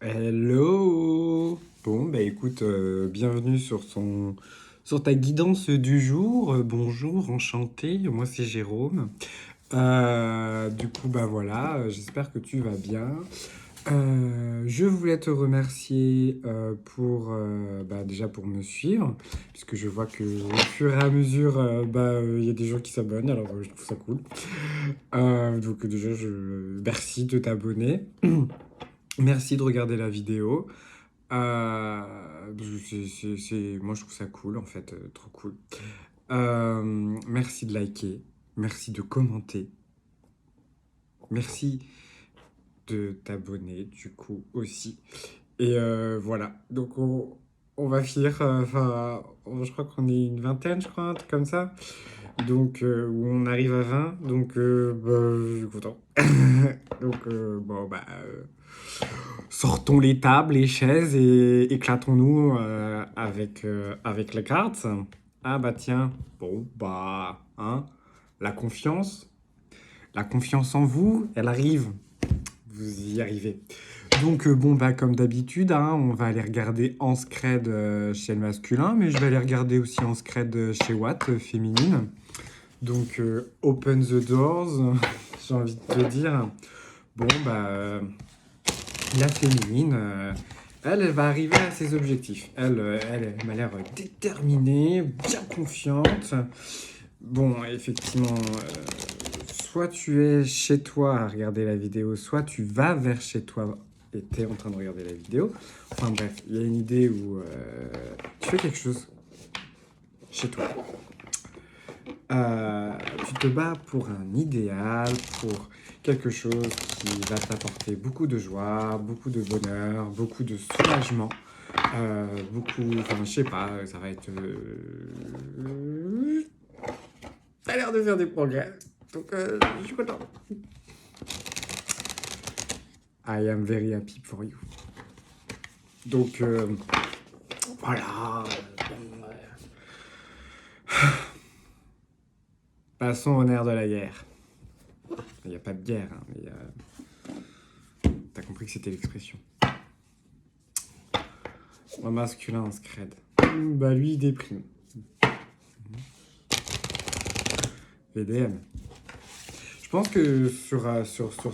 Hello! Bon, bah écoute, bienvenue sur ta guidance du jour. Bonjour, enchanté, moi c'est Jérôme. Du coup, bah voilà, j'espère que tu vas bien. Je voulais te remercier déjà pour me suivre, puisque je vois que au fur et à mesure, il y a des gens qui s'abonnent, alors je trouve ça cool. Donc déjà, merci de t'abonner. Merci de regarder la vidéo. Moi, je trouve ça cool, en fait, trop cool. Merci de liker, merci de commenter, merci de t'abonner, du coup, aussi. Et voilà, donc on va finir, je crois qu'on est une vingtaine, je crois, un truc comme ça. Donc, où on arrive à 20, donc je suis content. Donc, sortons les tables, les chaises et éclatons-nous avec les cartes. Ah bah tiens, bon bah, hein, la confiance, la confiance en vous, elle arrive, vous y arrivez. Donc comme d'habitude, hein, on va aller regarder en scred chez le masculin, mais je vais aller regarder aussi en scred chez Watt, féminine. Donc open the doors, j'ai envie de te dire. Bon la féminine, elle va arriver à ses objectifs. Elle m'a l'air déterminée, bien confiante. Bon, effectivement, soit tu es chez toi à regarder la vidéo, soit tu vas vers chez toi et tu es en train de regarder la vidéo. Enfin bref, il y a une idée où tu fais quelque chose chez toi. Tu te bats pour un idéal, pour quelque chose qui va t'apporter beaucoup de joie, beaucoup de bonheur, beaucoup de soulagement, enfin je sais pas, ça va être... T'as l'air de faire des progrès, donc je suis content. I am very happy for you. Donc voilà. Passons au nerf de la guerre. Il n'y a pas de guerre, hein, mais t'as compris que c'était l'expression. Un masculin en scred. Bah lui il déprime. VDM. Je pense que sur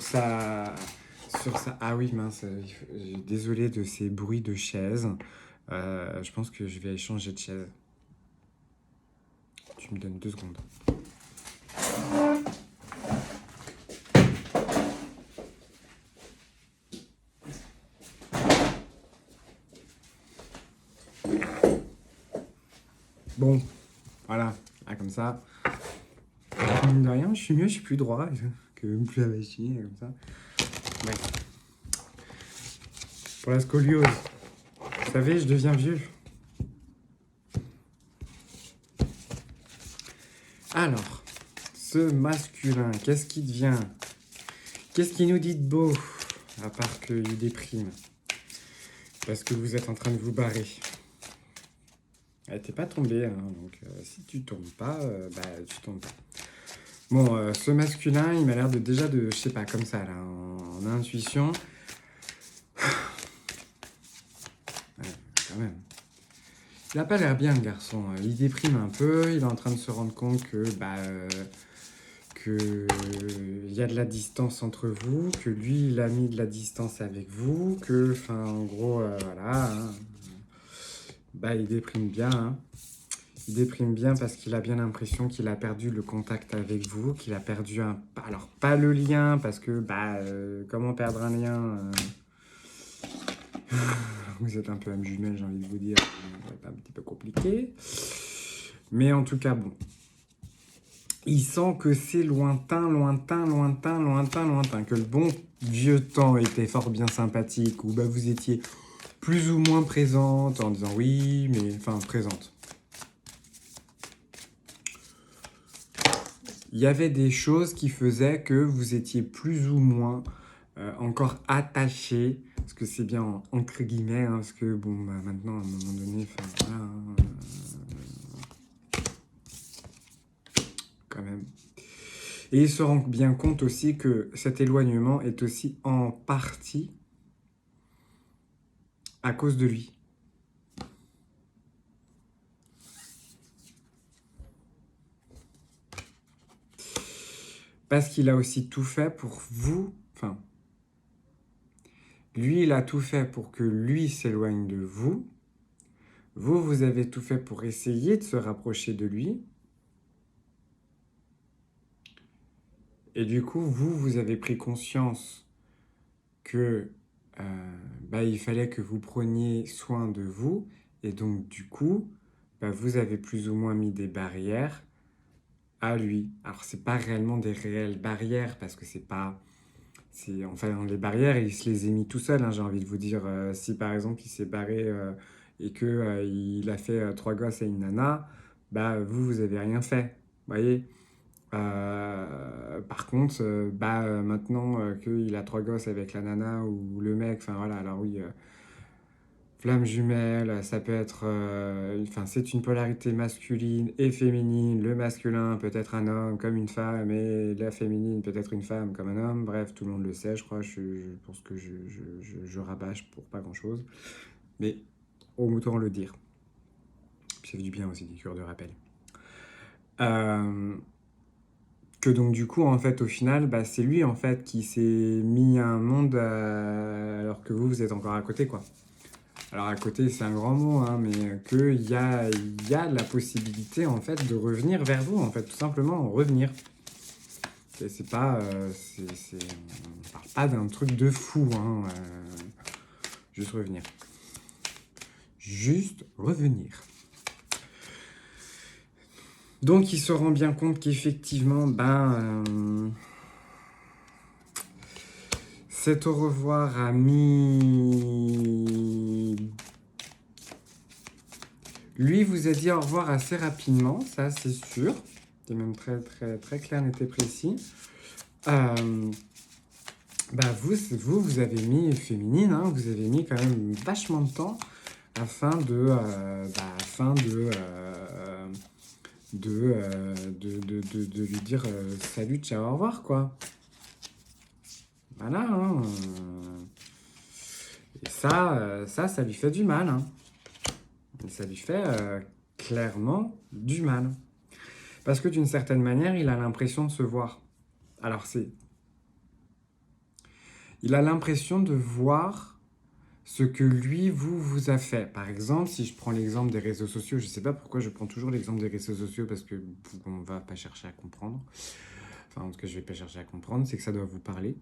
sa... Ah oui, mince, désolé de ces bruits de chaises. Je pense que je vais changer de chaise. Tu me donnes 2 secondes. Bon, voilà, là, comme ça. Mine de rien, je suis mieux, je suis plus droit que plus avachi, comme ça. Ouais. Pour la scoliose, vous savez, je deviens vieux. Alors, ce masculin, qu'est-ce qui devient? Qu'est-ce qui nous dit de beau? À part qu'il déprime. Parce que vous êtes en train de vous barrer. T'es pas tombé, hein, donc si tu tombes pas, tu tombes pas. Bon, ce masculin, il m'a l'air déjà de, je sais pas, comme ça, là, en intuition. Ouais, quand même. Il a pas l'air bien, le garçon. Il déprime un peu, il est en train de se rendre compte que il y a de la distance entre vous, que lui, il a mis de la distance avec vous, que, enfin, en gros, voilà, hein, il déprime bien, hein. Il déprime bien parce qu'il a bien l'impression qu'il a perdu le contact avec vous, qu'il a perdu alors, pas le lien, parce que, comment perdre un lien Vous êtes un peu âme jumelle, j'ai envie de vous dire, ça va être un petit peu compliqué. Mais en tout cas, bon. Il sent que c'est lointain, que le bon vieux temps était fort bien sympathique, où vous étiez plus ou moins présente en disant oui, mais enfin présente. Il y avait des choses qui faisaient que vous étiez plus ou moins encore attaché, parce que c'est bien entre guillemets, hein, parce que maintenant à un moment donné, voilà, hein, quand même. Et il se rend bien compte aussi que cet éloignement est aussi en partie à cause de lui. Parce qu'il a aussi tout fait pour vous, enfin, lui, il a tout fait pour que lui s'éloigne de vous. Vous, vous avez tout fait pour essayer de se rapprocher de lui. Et du coup, vous avez pris conscience que il fallait que vous preniez soin de vous. Et donc, du coup, vous avez plus ou moins mis des barrières à lui. Alors, c'est pas réellement des réelles barrières parce que c'est pas. Enfin, les barrières, il se les est mis tout seul, hein, j'ai envie de vous dire. Si par exemple, il s'est barré et que il a fait 3 gosses à une nana, vous avez rien fait. Vous voyez. Par contre, maintenant qu'il a 3 gosses avec la nana ou le mec, enfin voilà, alors oui, flamme jumelle, ça peut être, enfin c'est une polarité masculine et féminine. Le masculin peut être un homme comme une femme et la féminine peut être une femme comme un homme. Bref, tout le monde le sait, je crois. Je pense que je rabâche pour pas grand-chose, mais autant le dire. Puis ça fait du bien aussi des cures de rappel. Que donc du coup en fait au final c'est lui en fait qui s'est mis à un monde alors que vous êtes encore à côté quoi. Alors à côté c'est un grand mot hein, mais qu'il y a la possibilité en fait de revenir vers vous en fait tout simplement revenir. C'est pas on parle pas d'un truc de fou hein, juste revenir. Juste revenir. Donc il se rend bien compte qu'effectivement, cet au revoir a mis... Lui vous a dit au revoir assez rapidement, ça c'est sûr. C'est même très, très, très clair, net et précis. Vous avez mis féminine, hein, vous avez mis quand même vachement de temps afin de lui dire salut, ciao, au revoir, quoi. Voilà. Hein. Et ça lui fait du mal. Hein. Et ça lui fait clairement du mal. Parce que d'une certaine manière, il a l'impression de se voir. Alors il a l'impression de voir ce que lui, vous a fait. Par exemple, si je prends l'exemple des réseaux sociaux, je ne sais pas pourquoi je prends toujours l'exemple des réseaux sociaux parce que on ne va pas chercher à comprendre. Enfin, en tout cas, je ne vais pas chercher à comprendre, c'est que ça doit vous parler.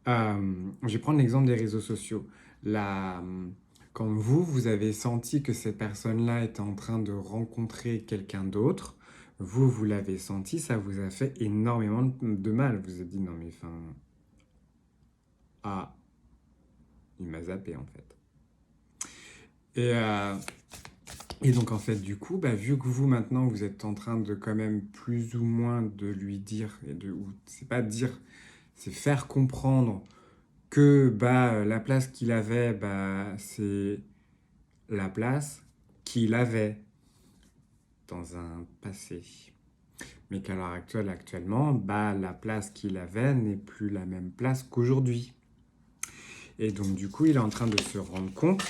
Je vais prendre l'exemple des réseaux sociaux. Quand vous avez senti que cette personne-là était en train de rencontrer quelqu'un d'autre, vous l'avez senti, ça vous a fait énormément de mal. Vous vous êtes dit, non mais enfin... Ah, il m'a zappé en fait. Et donc en fait du coup, vu que vous maintenant vous êtes en train de quand même plus ou moins de lui dire, c'est pas dire, c'est faire comprendre que la place qu'il avait, c'est la place qu'il avait dans un passé. Mais qu'à l'heure actuelle, actuellement, la place qu'il avait n'est plus la même place qu'aujourd'hui. Et donc du coup, il est en train de se rendre compte.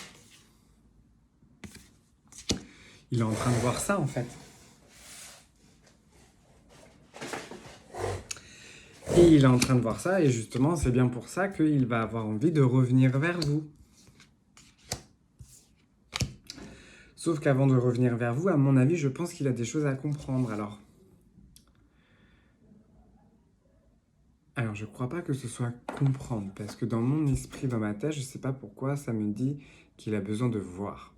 Il est en train de voir ça en fait. Et il est en train de voir ça, et justement, c'est bien pour ça qu'il va avoir envie de revenir vers vous. Sauf qu'avant de revenir vers vous, à mon avis, je pense qu'il a des choses à comprendre. Alors, je crois pas que ce soit comprendre, parce que dans mon esprit, dans ma tête, je sais pas pourquoi, ça me dit qu'il a besoin de voir.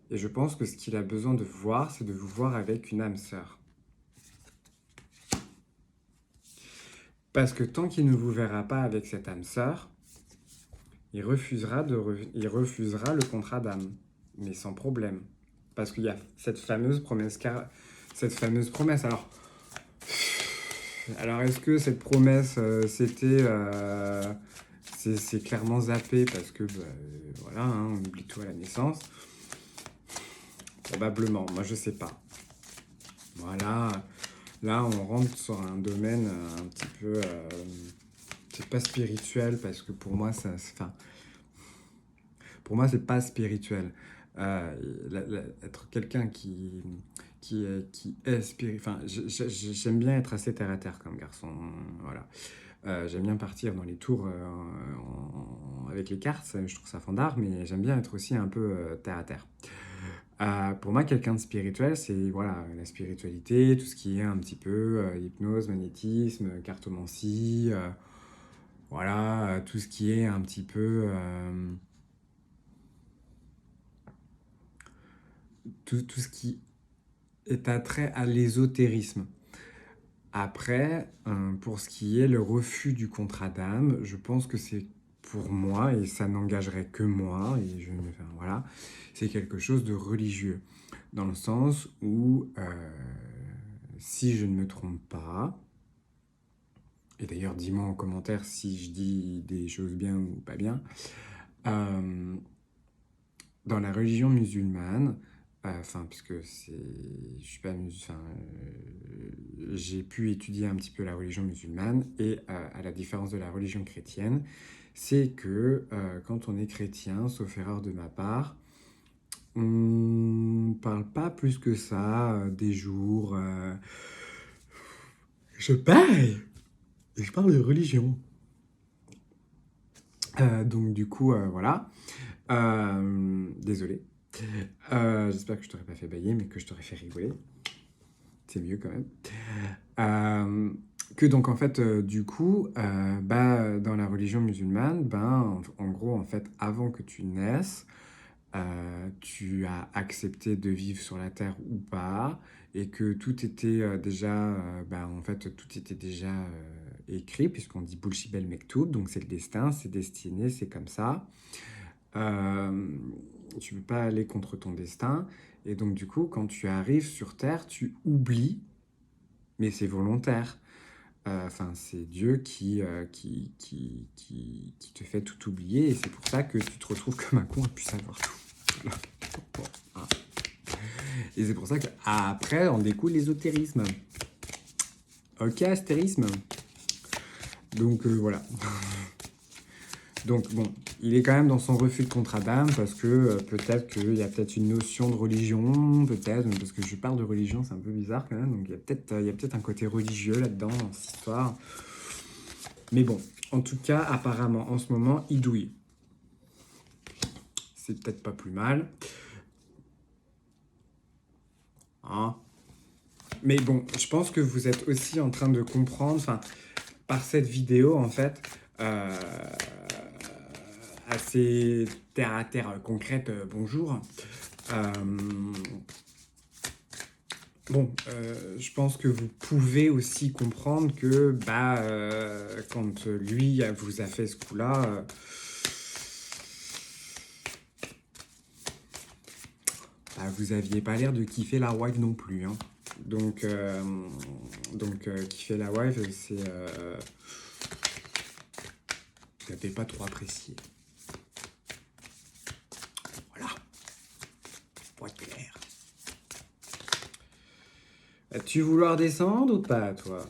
Et je pense que ce qu'il a besoin de voir, c'est de vous voir avec une âme sœur. Parce que tant qu'il ne vous verra pas avec cette âme sœur, il refusera le contrat d'âme, mais sans problème. Parce qu'il y a cette fameuse promesse. Alors est-ce que cette promesse, c'était... c'est clairement zappé parce que, voilà, hein, on oublie tout à la naissance. Probablement, moi je sais pas. Voilà, là on rentre sur un domaine un petit c'est pas spirituel parce que pour moi, enfin, pour moi, c'est pas spirituel. Être quelqu'un qui est spirituel. Enfin, j'aime bien être assez terre à terre comme garçon. Voilà. J'aime bien partir dans les tours avec les cartes, je trouve ça fandard, mais j'aime bien être aussi un peu terre à terre. Pour moi, quelqu'un de spirituel, c'est voilà, la spiritualité, tout ce qui est un petit peu hypnose, magnétisme, cartomancie, voilà, tout ce qui est un petit peu tout ce qui est attrait à l'ésotérisme. Après, pour ce qui est le refus du contrat d'âme, je pense que c'est pour moi, et ça n'engagerait que moi, et enfin, voilà, c'est quelque chose de religieux. Dans le sens où, si je ne me trompe pas, et d'ailleurs dis-moi en commentaire si je dis des choses bien ou pas bien, euh, dans la religion musulmane, enfin, puisque je suis pas musulman, j'ai pu étudier un petit peu la religion musulmane, et à la différence de la religion chrétienne, c'est que quand on est chrétien, sauf erreur de ma part, on parle pas plus que ça des jours. Je parle! Je parle de religion. Donc du coup, voilà. Désolé. J'espère que je t'aurais pas fait bailler, mais que je t'aurais fait rigoler. C'est mieux quand même. Que donc en fait, du coup, dans la religion musulmane, en gros, en fait, avant que tu naisses, tu as accepté de vivre sur la terre ou pas, et que tout était déjà, en fait, tout était déjà écrit, puisqu'on dit Boulchi Bel Mektoub, donc c'est le destin, c'est destiné, c'est comme ça. Euh, Tu peux pas aller contre ton destin, et donc du coup, quand tu arrives sur terre, tu oublies, mais c'est volontaire. Enfin, c'est Dieu qui te fait tout oublier, et c'est pour ça que tu te retrouves comme un con à plus savoir tout. Bon, hein. Et c'est pour ça qu'après, on découle l'ésotérisme. Ok, astérisme. Donc voilà. Donc bon, il est quand même dans son refus de contrat d'âme parce que peut-être qu'il y a peut-être une notion de religion, peut-être, parce que je parle de religion, c'est un peu bizarre quand même, donc il y a peut-être un côté religieux là-dedans, dans cette histoire. Mais bon, en tout cas, apparemment, en ce moment, il douille. C'est peut-être pas plus mal. Hein. Mais bon, je pense que vous êtes aussi en train de comprendre, enfin, par cette vidéo, en fait, euh, assez terre à terre concrète, bonjour. Euh, je pense que vous pouvez aussi comprendre que quand lui vous a fait ce coup-là, vous aviez pas l'air de kiffer la wife non plus. Hein. Donc, kiffer la wife, c'est... vous n'avez pas trop apprécié. Voilà, pour être clair. As-tu vouloir descendre ou pas, toi?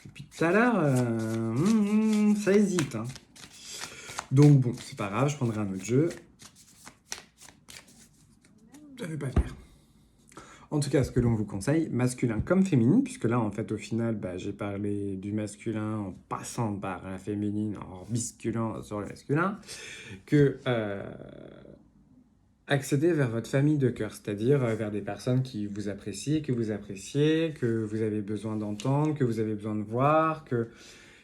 Depuis tout à l'heure, ça hésite. Hein. Donc bon, c'est pas grave, je prendrai un autre jeu. Ça ne veut pas venir. En tout cas, ce que l'on vous conseille, masculin comme féminine, puisque là, en fait, au final, j'ai parlé du masculin en passant par la féminine, en bisculant sur le masculin, que accéder vers votre famille de cœur, c'est-à-dire vers des personnes qui vous apprécient, que vous appréciez, que vous avez besoin d'entendre, que vous avez besoin de voir,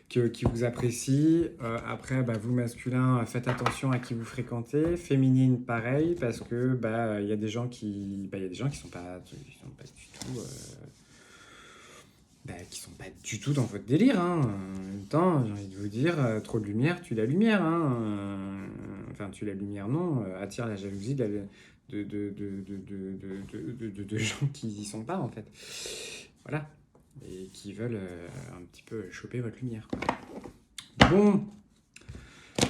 qui vous apprécient. Après, vous masculin, faites attention à qui vous fréquentez. Féminine, pareil, parce que il y a des gens qui, sont pas du tout, qui sont pas du tout dans votre délire. Hein. En même temps, j'ai envie de vous dire, trop de lumière, tue la lumière. Hein. Enfin, tue la lumière, non, attire la jalousie de gens qui y sont pas, en fait. Voilà. Et qui veulent un petit peu choper votre lumière. Quoi. Bon.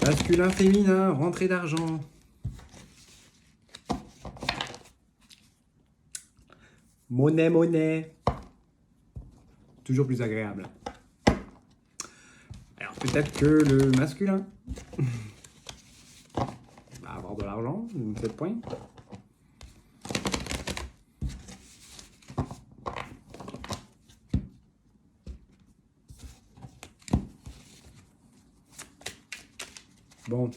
Masculin, féminin, rentrée d'argent. Monnaie, monnaie. Toujours plus agréable. peut-être que le masculin va avoir de l'argent, 7 points. Bon.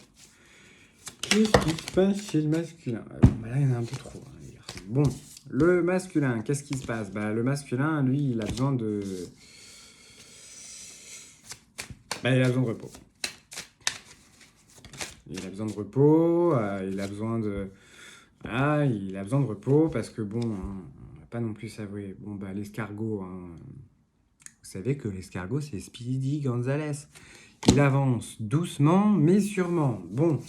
Qu'est-ce qui se passe chez le masculin? Là, il y en a un peu trop, hein, les garçons. Bon, le masculin, qu'est-ce qui se passe? Le masculin, lui, il a besoin de... il a besoin de repos. Il a besoin de repos, il a besoin de... Voilà, il a besoin de repos parce que, bon, hein, on va pas non plus s'avouer. Bon, l'escargot, hein, vous savez que l'escargot, c'est Speedy Gonzales. Il avance doucement, mais sûrement. Bon,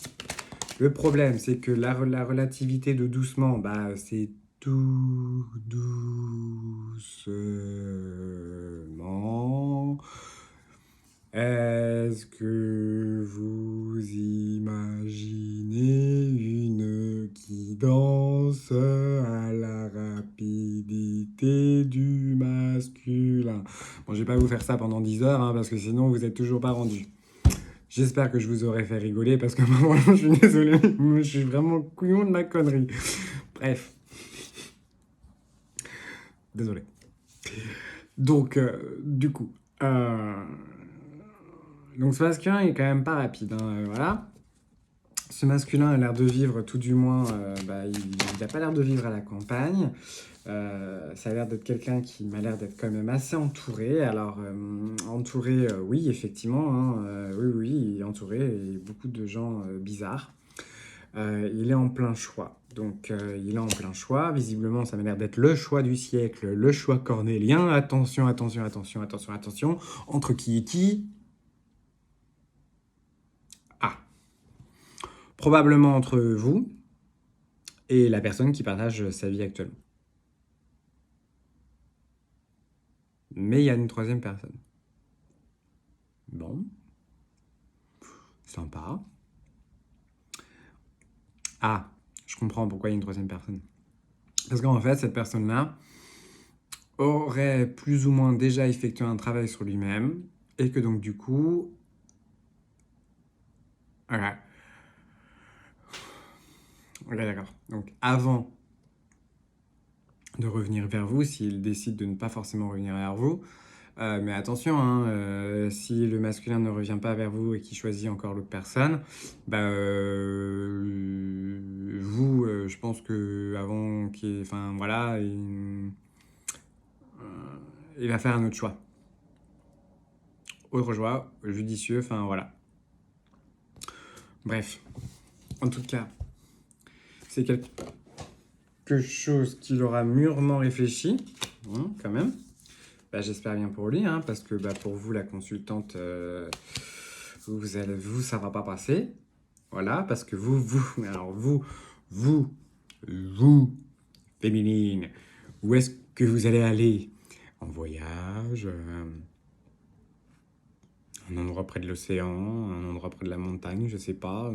le problème, c'est que la relativité de doucement, c'est tout doucement. Est-ce que vous imaginez une qui danse à la rapidité du masculin? Bon, je vais pas vous faire ça pendant 10 heures, hein, parce que sinon vous êtes toujours pas rendu. J'espère que je vous aurai fait rigoler, parce que vraiment, je suis désolé, je suis vraiment couillon de ma connerie. Bref. Désolé. Donc, du coup... Donc ce masculin est quand même pas rapide, hein, voilà. Ce masculin a l'air de vivre, tout du moins, il n'a pas l'air de vivre à la campagne. Ça a l'air d'être quelqu'un qui m'a l'air d'être quand même assez entouré. Alors, entouré, oui, effectivement, hein, oui, il est entouré et beaucoup de gens bizarres. Il est en plein choix. Donc, il est en plein choix. Visiblement, ça m'a l'air d'être le choix du siècle, le choix cornélien. Attention, attention, attention, attention, attention. Entre qui et qui? Probablement entre vous et la personne qui partage sa vie actuellement. Mais il y a une troisième personne. Bon. Sympa. Ah, je comprends pourquoi il y a une troisième personne. Parce qu'en fait, cette personne-là aurait plus ou moins déjà effectué un travail sur lui-même et que donc du coup... Voilà. Ok, d'accord. Donc avant de revenir vers vous, s'il décide de ne pas forcément revenir vers vous, mais attention, hein, si le masculin ne revient pas vers vous et qu'il choisit encore l'autre personne, vous, je pense que avant qu'il, enfin voilà, il va faire un autre choix, judicieux, enfin voilà. Bref, en tout cas, c'est quelque chose qu'il aura mûrement réfléchi, hein, quand même. J'espère bien pour lui, hein, parce que pour vous, la consultante, ça va pas passer. Voilà, parce que vous, féminine, où est-ce que vous allez aller? En voyage, un endroit près de l'océan, un endroit près de la montagne, je sais pas.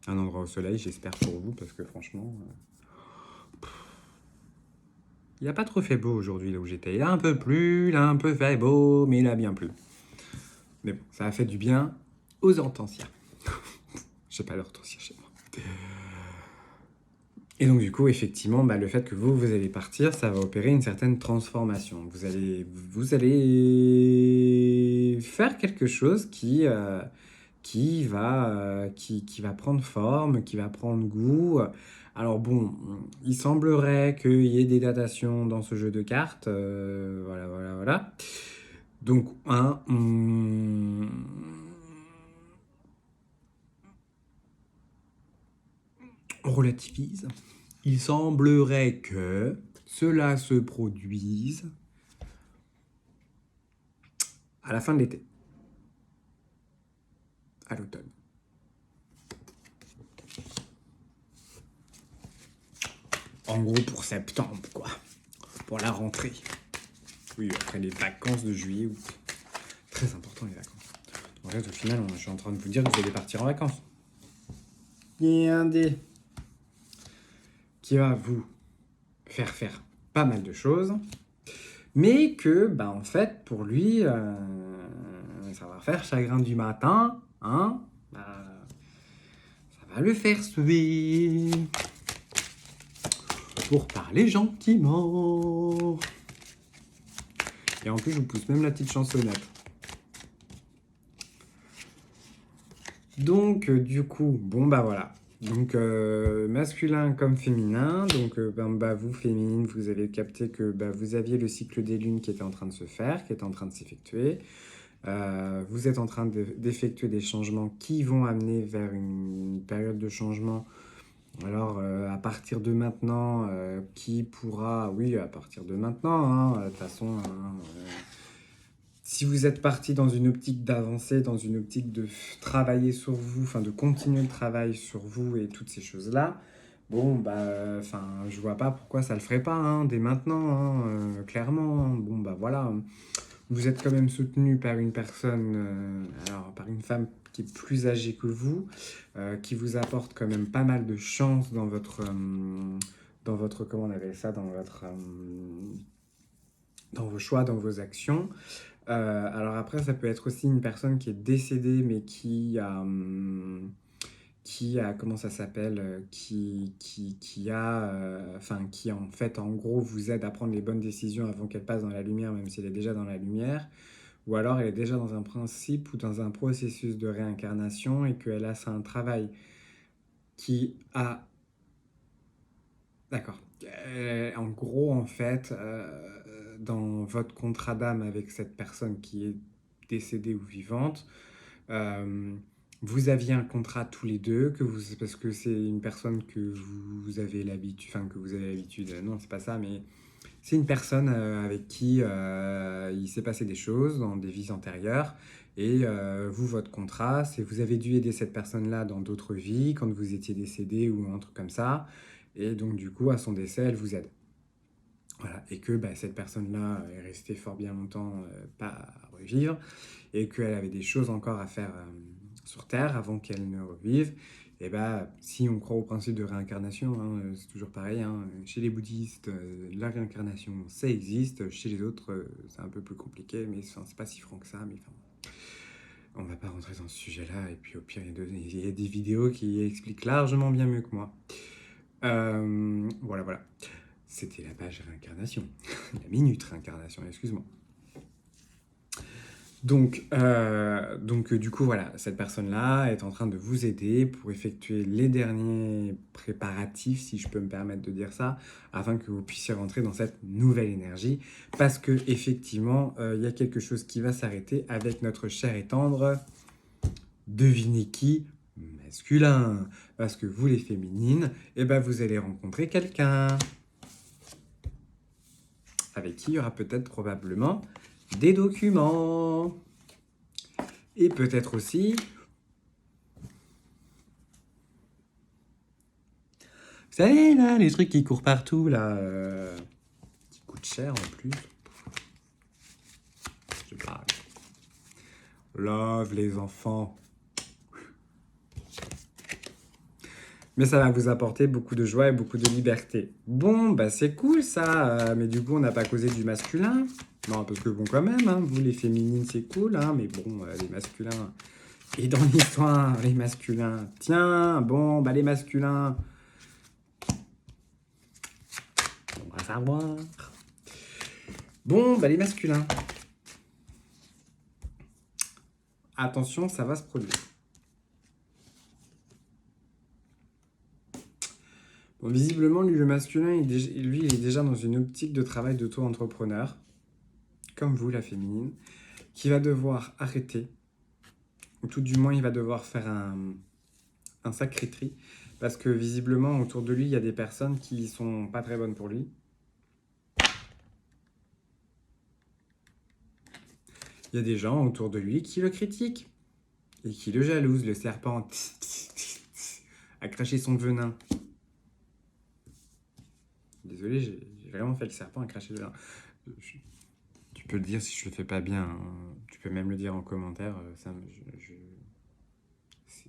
Un endroit au soleil, j'espère pour vous, parce que franchement... il n'a pas trop fait beau aujourd'hui, là où j'étais. Il a un peu plu, il a un peu fait beau, mais il a bien plu. Mais bon, ça a fait du bien aux hortensias. J'ai pas d'hortensia chez moi. Et donc du coup, effectivement, le fait que vous allez partir, ça va opérer une certaine transformation. Vous allez faire quelque chose qui va prendre forme, qui va prendre goût. Alors bon, il semblerait qu'il y ait des datations dans ce jeu de cartes. Voilà. Donc, on relativise. Il semblerait que cela se produise à la fin de l'été, à l'automne. En gros, pour septembre, quoi. Pour la rentrée. Oui, après les vacances de juillet, août. Très important, les vacances. En fait, au final, je suis en train de vous dire que vous allez partir en vacances. Il y a un dé qui va vous faire pas mal de choses. Mais que, bah, en fait, pour lui, ça va faire chagrin du matin, hein, bah, ça va le faire suer. Pour parler gentiment. Et en plus, je vous pousse même la petite chansonnette. Donc, du coup, bon, bah voilà. Donc, masculin comme féminin. Donc, bah, vous, féminine, vous avez capté que bah, vous aviez le cycle des lunes qui était en train de se faire, qui était en train de s'effectuer. Vous êtes en train d'effectuer des changements qui vont amener vers une période de changement. Alors, à partir de maintenant, qui pourra... Oui, à partir de maintenant, hein, de toute façon, hein, si vous êtes parti dans une optique d'avancer, dans une optique de travailler sur vous, enfin de continuer le travail sur vous et toutes ces choses-là, bon, bah, enfin, je vois pas pourquoi ça le ferait pas, hein, dès maintenant, hein, clairement. Hein. Bon, bah voilà, vous êtes quand même soutenu par une personne, alors par une femme qui est plus âgée que vous, qui vous apporte quand même pas mal de chance dans votre, comment on appelle ça, dans vos choix, dans vos actions. Alors après, ça peut être aussi une personne qui est décédée, mais qui a, comment ça s'appelle, qui a, enfin, qui en fait, en gros, vous aide à prendre les bonnes décisions avant qu'elle passe dans la lumière, même si elle est déjà dans la lumière. Ou alors elle est déjà dans un principe ou dans un processus de réincarnation et qu'elle a ça un travail qui a... D'accord. En gros, en fait, dans votre contrat d'âme avec cette personne qui est décédée ou vivante, euh, vous aviez un contrat tous les deux, parce que c'est une personne que vous avez l'habitude, enfin que vous avez l'habitude, non, c'est pas ça, mais c'est une personne avec qui il s'est passé des choses dans des vies antérieures. Et vous, votre contrat, c'est vous avez dû aider cette personne-là dans d'autres vies, quand vous étiez décédé ou un truc comme ça. Et donc, du coup, à son décès, elle vous aide. Voilà. Et que bah, cette personne-là est restée fort bien longtemps pas à revivre. Et qu'elle avait des choses encore à faire sur Terre avant qu'elle ne revive. Et bah, si on croit au principe de réincarnation, hein, c'est toujours pareil. Hein, chez les bouddhistes, la réincarnation, ça existe. Chez les autres, c'est un peu plus compliqué, mais enfin, c'est pas si franc que ça. Mais enfin, on va pas rentrer dans ce sujet-là. Et puis au pire, il y a des vidéos qui expliquent largement bien mieux que moi. Voilà, voilà. C'était la page réincarnation. La minute réincarnation, excuse-moi. Donc, du coup, voilà, cette personne-là est en train de vous aider pour effectuer les derniers préparatifs, si je peux me permettre de dire ça, afin que vous puissiez rentrer dans cette nouvelle énergie. Parce que effectivement, il y a quelque chose qui va s'arrêter avec notre cher et tendre. Devinez qui? Masculin. Parce que vous, les féminines, eh ben, vous allez rencontrer quelqu'un avec qui il y aura peut-être probablement des documents. Et peut-être aussi, vous savez, là, les trucs qui courent partout, là, qui coûtent cher en plus. Je parle. Love les enfants. Mais ça va vous apporter beaucoup de joie et beaucoup de liberté. Bon, bah c'est cool ça, mais du coup on n'a pas causé du masculin. Non, parce que bon quand même, hein, vous les féminines c'est cool, hein, mais bon, les masculins. Et dans l'histoire, les masculins. Tiens, bon, bah les masculins. On va savoir. Bon, bah les masculins. Attention, ça va se produire. Bon, visiblement, lui, le masculin, lui, il est déjà dans une optique de travail d'auto-entrepreneur, comme vous, la féminine, qui va devoir arrêter, ou tout du moins, il va devoir faire un sacré tri, parce que visiblement, autour de lui, il y a des personnes qui sont pas très bonnes pour lui. Il y a des gens autour de lui qui le critiquent, et qui le jalousent. Le serpent a craché son venin. Désolé, j'ai vraiment fait le serpent à cracher le venin. Tu peux le dire si je le fais pas bien. Hein. Tu peux même le dire en commentaire.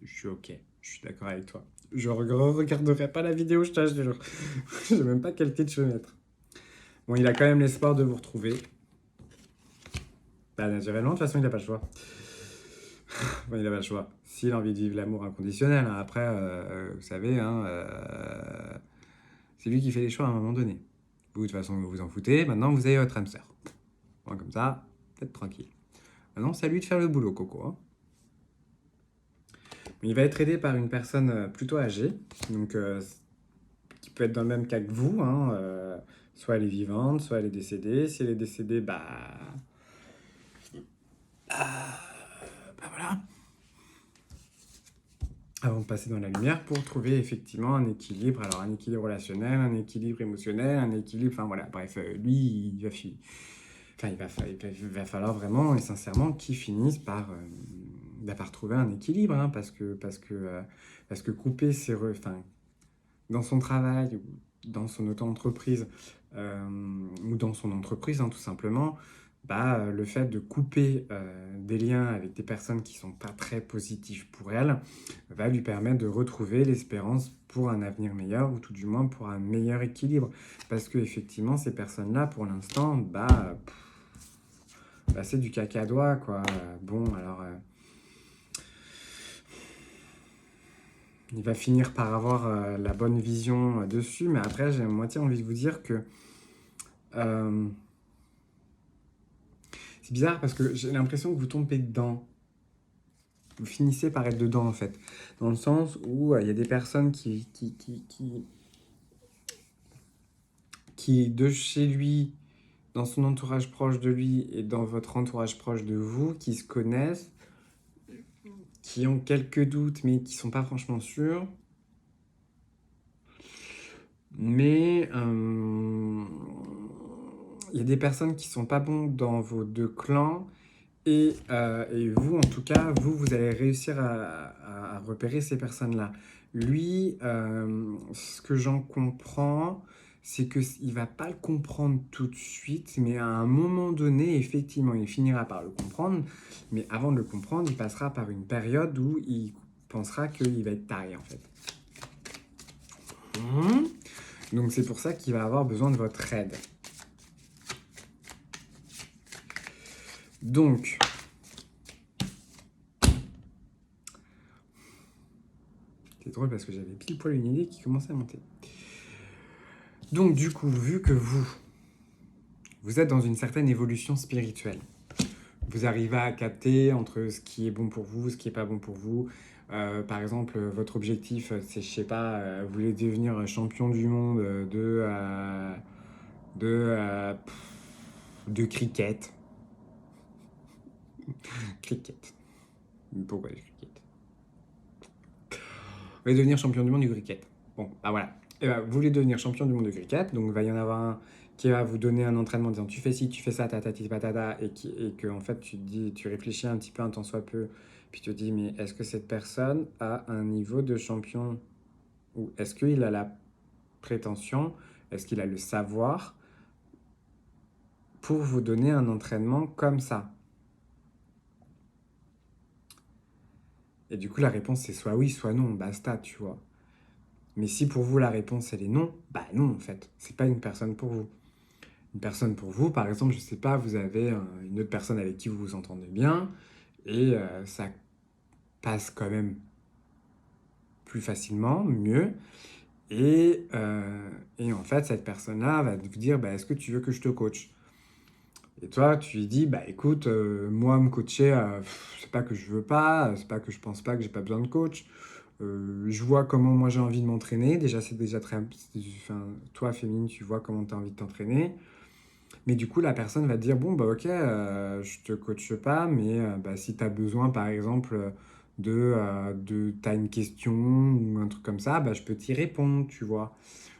Je suis ok. Je suis d'accord avec toi. Je ne regarderai pas la vidéo, je t'assure. Je sais même pas quel titre je vais mettre. Bon, il a quand même l'espoir de vous retrouver. Bah, naturellement, de toute façon, il n'a pas le choix. Enfin, il n'a pas le choix. S'il a envie de vivre l'amour inconditionnel, hein. Après, vous savez, hein, c'est lui qui fait les choix à un moment donné. Vous, de toute façon, vous vous en foutez. Maintenant, vous avez votre hamster. Bon, comme ça, peut-être tranquille. Maintenant, c'est à lui de faire le boulot, Coco, hein. Il va être aidé par une personne plutôt âgée, donc qui peut être dans le même cas que vous, hein, soit elle est vivante, soit elle est décédée. Si elle est décédée, bah voilà. Avant de passer dans la lumière pour trouver effectivement un équilibre. Alors un équilibre relationnel, un équilibre émotionnel, un équilibre, enfin voilà, bref, lui, il va falloir vraiment et sincèrement qu'il finisse par trouver un équilibre, hein, parce que couper enfin, dans son travail, ou dans son auto-entreprise, ou dans son entreprise, hein, tout simplement, le fait de couper des liens avec des personnes qui ne sont pas très positives pour elle va lui permettre de retrouver l'espérance pour un avenir meilleur, ou tout du moins pour un meilleur équilibre. Parce que effectivement, ces personnes-là, pour l'instant, c'est du caca doigt, quoi. Bon, alors... il va finir par avoir la bonne vision dessus, mais après, j'ai à moitié envie de vous dire que c'est bizarre parce que j'ai l'impression que vous tombez dedans. Vous finissez par être dedans, en fait. Dans le sens où il y a des personnes qui, de chez lui, dans son entourage proche de lui et dans votre entourage proche de vous, qui se connaissent, qui ont quelques doutes, mais qui ne sont pas franchement sûrs. Mais il y a des personnes qui sont pas bons dans vos deux clans et vous, en tout cas, vous allez réussir à repérer ces personnes-là. Lui, ce que j'en comprends, c'est qu'il va pas le comprendre tout de suite, mais à un moment donné, effectivement, il finira par le comprendre. Mais avant de le comprendre, il passera par une période où il pensera qu'il va être taré, en fait. Donc c'est pour ça qu'il va avoir besoin de votre aide. Donc, c'est drôle parce que j'avais pile poil une idée qui commençait à monter. Donc du coup, vu que vous êtes dans une certaine évolution spirituelle, vous arrivez à capter entre ce qui est bon pour vous, ce qui n'est pas bon pour vous. Par exemple, votre objectif, c'est, je sais pas, vous voulez devenir champion du monde de cricket. Cricket. Pourquoi le cricket? Vous voulez devenir champion du monde du cricket. Bon, voilà. Vous voulez devenir champion du monde de cricket, donc il va y en avoir un qui va vous donner un entraînement en disant tu fais ci, tu fais ça, tatati patata, et que en fait tu réfléchis un petit peu, un tant soit peu, puis tu te dis mais est-ce que cette personne a un niveau de champion, ou est-ce qu'il a la prétention, est-ce qu'il a le savoir pour vous donner un entraînement comme ça? Et du coup la réponse c'est soit oui, soit non, basta, tu vois. Mais si pour vous la réponse elle est non, non en fait, c'est pas une personne pour vous. Une personne pour vous, par exemple, je sais pas, vous avez une autre personne avec qui vous vous entendez bien et ça passe quand même plus facilement, mieux. Et en fait, cette personne-là va vous dire est-ce que tu veux que je te coach? Et toi, tu lui dis écoute, moi, me coacher, c'est pas que je veux pas, c'est pas que je pense pas que j'ai pas besoin de coach. Je vois comment moi j'ai envie de m'entraîner. Déjà, c'est déjà très. Enfin, toi, féminine, tu vois comment tu as envie de t'entraîner. Mais du coup, la personne va te dire, bon, ok, je te coache pas, mais si tu as besoin, par exemple, t'as une question ou un truc comme ça, je peux t'y répondre, tu vois.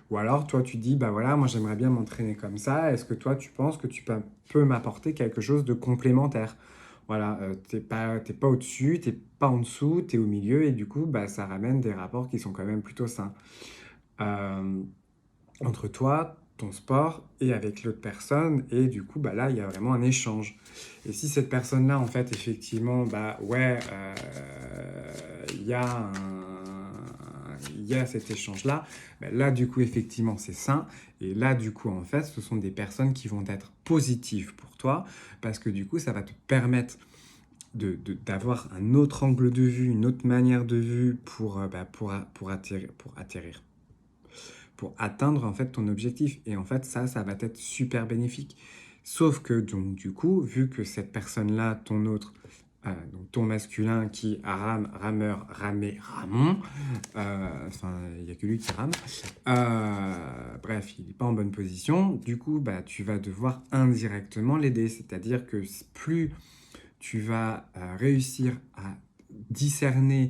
Ou alors, toi, tu dis, voilà, moi, j'aimerais bien m'entraîner comme ça. Est-ce que toi, tu penses que tu peux m'apporter quelque chose de complémentaire? Voilà, t'es pas au-dessus, t'es pas en dessous, t'es au milieu, et du coup, ça ramène des rapports qui sont quand même plutôt sains. Euh, entre toi, ton sport et avec l'autre personne. Et du coup, là, il y a vraiment un échange. Et si cette personne-là, en fait, effectivement, il y a il y a cet échange-là, ben là, du coup, effectivement, c'est sain. Et là, du coup, en fait, ce sont des personnes qui vont être positives pour toi, parce que du coup, ça va te permettre d'avoir un autre angle de vue, une autre manière de vue pour atteindre en fait ton objectif. Et en fait, ça va être super bénéfique. Sauf que donc du coup, vu que cette personne-là, ton autre, donc ton masculin qui rame, rameur, ramé, ramon, enfin, il n'y a que lui qui rame, bref, il n'est pas en bonne position, du coup, bah, tu vas devoir indirectement l'aider. C'est-à-dire que plus tu vas réussir à discerner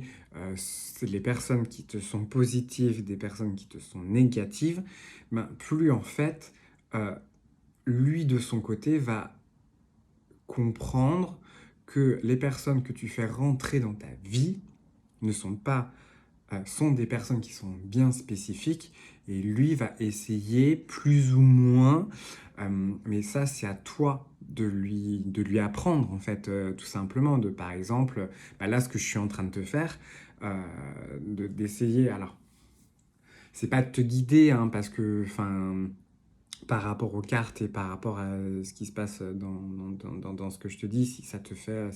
les personnes qui te sont positives des personnes qui te sont négatives, ben, plus en fait, euh, lui de son côté va comprendre que les personnes que tu fais rentrer dans ta vie ne sont pas sont des personnes qui sont bien spécifiques et lui va essayer plus ou moins, mais ça c'est à toi de lui apprendre en fait, tout simplement, de par exemple, bah, là ce que je suis en train de te faire, d'essayer, alors c'est pas de te guider, hein, parce que enfin par rapport aux cartes et par rapport à ce qui se passe dans ce que je te dis, si ça te fait,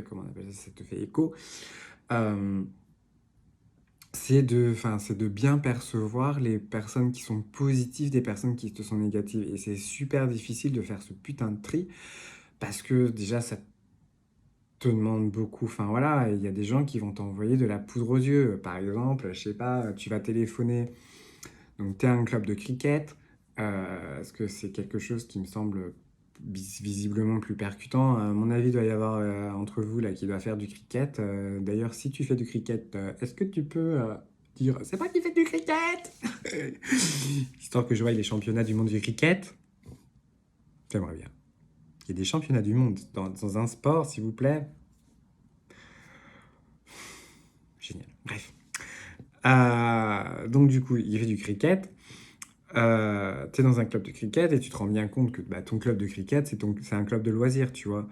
comment on appelle ça, si ça te fait écho, euh, c'est de bien percevoir les personnes qui sont positives des personnes qui te sont négatives. Et c'est super difficile de faire ce putain de tri parce que déjà, ça te demande beaucoup. Enfin voilà, il y a des gens qui vont t'envoyer de la poudre aux yeux. Par exemple, je sais pas, tu vas téléphoner, donc tu es un club de cricket, parce que c'est quelque chose qui me semble visiblement plus percutant. À mon avis, il doit y avoir entre vous là qui doit faire du cricket. D'ailleurs, si tu fais du cricket, est-ce que tu peux dire c'est moi qui fais du cricket histoire que je voie les championnats du monde du cricket. J'aimerais bien. Il y a des championnats du monde dans un sport, s'il vous plaît. Génial. Bref. Donc du coup, il fait du cricket. Tu es dans un club de cricket et tu te rends bien compte que bah, ton club de cricket, c'est un club de loisirs, tu vois.